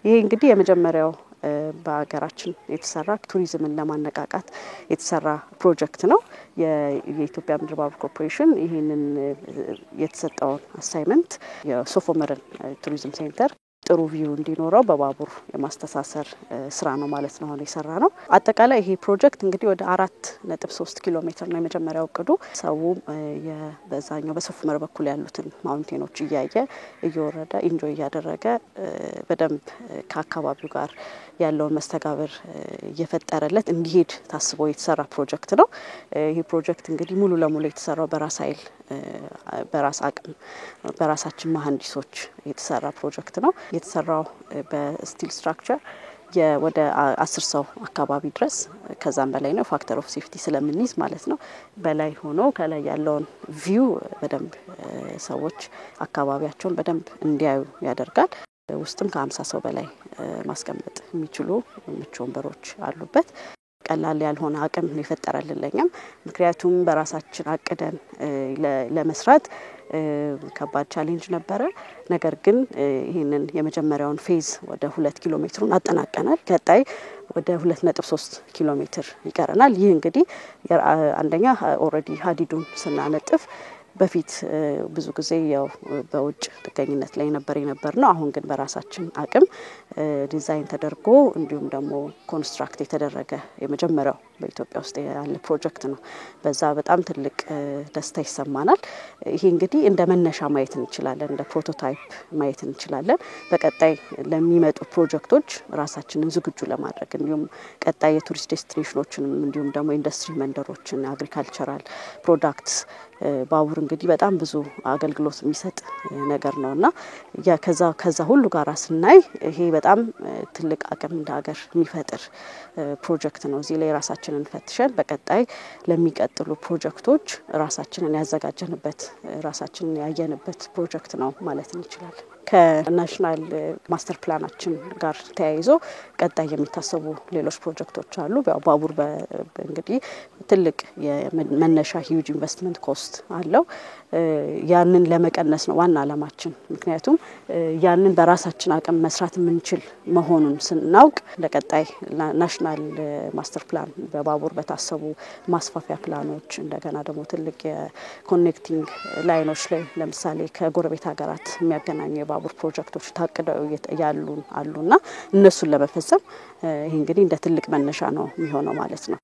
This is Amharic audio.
ይሄ እንግዲህ የመጀመሪያው በአገራችን የተሰራ ቱሪዝምን ለማነቃቃት የተሰራ ፕሮጀክት ነው። የኢትዮጵያ ምድር ባቡር ኮርፖሬሽን ይሄንን የተሰጠው አሳይመንት የሶፎመርን ቱሪዝም ሴንተር ጥሩ ቪው እንዲኖረው በባቡር የማስተሳሰር ስራ ነው ማለት ነው የሰራነው። አጠቃላይ ይሄ ፕሮጀክት እንግዲህ ወደ 4.3 ኪሎ ሜትር ነው የመጀመሪያው እቅዱ። ሰው በዛኛው በሶፎመር በኩል ያሉትን ማውንቴኖች እየወረደ ኢንጆይ ያደረገ በደንብ ከአካባቢው ጋር ያለውን መስተጋብር እየፈጠረለት እንዲሄድ ታስቦ የተሰራ ፕሮጀክት ነው። ይሄ ፕሮጀክት እንግዲህ ሙሉ ለሙሉ የተሰራው በራስ ኃይል በራስ አቅም በራሳችን መሐንዲሶች የተሰራ ፕሮጀክት ነው። የተሰራው በስቲል ስትራክቸር ወደ 10 ሰው አካባቢ ድረስ ከዛም በላይ ነው ፋክተር ኦፍ ሴፍቲ ስለምንይዝ ማለት ነው። በላይ ሆኖ ከላይ ያለውን ቪው በደንብ ሰዎች አካባቢያቸውን በደንብ እንዲያዩ ያደርጋል። ውስጥም ከ50 ሰው በላይ ማስቀመጥ የሚችሉ ምቹ ወንበሮች አሉበት። ቀላል ያልሆነ አቅም የፈጠረልን ለኛም ምክንያቱም በራሳችን አቅደን ለመስራት ከባድ ቻሌንጅ ነበረ። ነገር ግን ይሄንን የመጀመሪያውን ፌዝ ወደ 2 ኪሎ ሜትሩን አጠናቀናል። ቀጣይ ወደ 2.3 ኪሎ ሜትር ይቀረናል። ይህ እንግዲህ አንደኛ ኦሬዲ ሀዲዱን ስናነጥፍ በፊት ብዙ ጊዜ ያው በውጭ ጥገኝነት ላይ የነበርነው አሁን ግን በራሳችን አቅም ዲዛይን ተደርጎ እንዲሁም ደግሞ ኮንስትራክት የተደረገ የመጀመሪያው በኢትዮጵያ ውስጥ ያለ ፕሮጀክት ነው። በዛ በጣም ትልቅ ደስታ ይሰማናል። ይሄ እንግዲህ እንደ መነሻ ማየት እንችላለን፣ እንደ ፕሮቶታይፕ ማየት እንችላለን። በቀጣይ ለሚመጡ ፕሮጀክቶች ራሳችንን ዝግጁ ለማድረግ እንዲሁም ቀጣይ የቱሪስት ዴስቲኔሽኖችን እንዲሁም ደግሞ ኢንዱስትሪ መንደሮችን አግሪካልቸራል ፕሮዳክትስ ባቡር እንግዲህ በጣም ብዙ አገልግሎት የሚሰጥ ነገር ነውና ከዛ ሁሉ ጋር ስናይ ይሄ በጣም ትልቅ አቅም እንደ ሀገር የሚፈጥር ፕሮጀክት ነው። እዚህ ላይ ራሳችንን ፈትሸን በቀጣይ ለሚቀጥሉ ፕሮጀክቶች ራሳችንን ያዘጋጀንበት ራሳችንን ያየንበት ፕሮጀክት ነው ማለት እንችላለን። ከናሽናል ማስተር ፕላናችን ጋር ተያይዞ ቀጣይ የሚታሰቡ ሌሎች ፕሮጀክቶች አሉ። ባቡር እንግዲህ ትልቅ የመነሻ ሂዩጅ ኢንቨስትመንት ኮስት አለው። ያንን ለመቀነስ ነው ዋና አላማችን። ምክንያቱም ያንን በራሳችን አቅም መስራት የምንችል መሆኑን ስናውቅ ለቀጣይ ናሽናል ማስተር ፕላን በባቡር በታሰቡ ማስፋፊያ ፕላኖች እንደገና ደግሞ ትልቅ የኮኔክቲንግ ላይኖች ላይ ለምሳሌ ከጎረቤት ሀገራት የሚያገናኙ የባቡር ፕሮጀክቶች ታቅደው ያሉና እነሱን ለመፈጸም ይሄ እንግዲህ እንደ ትልቅ መነሻ ነው የሚሆነው ማለት ነው።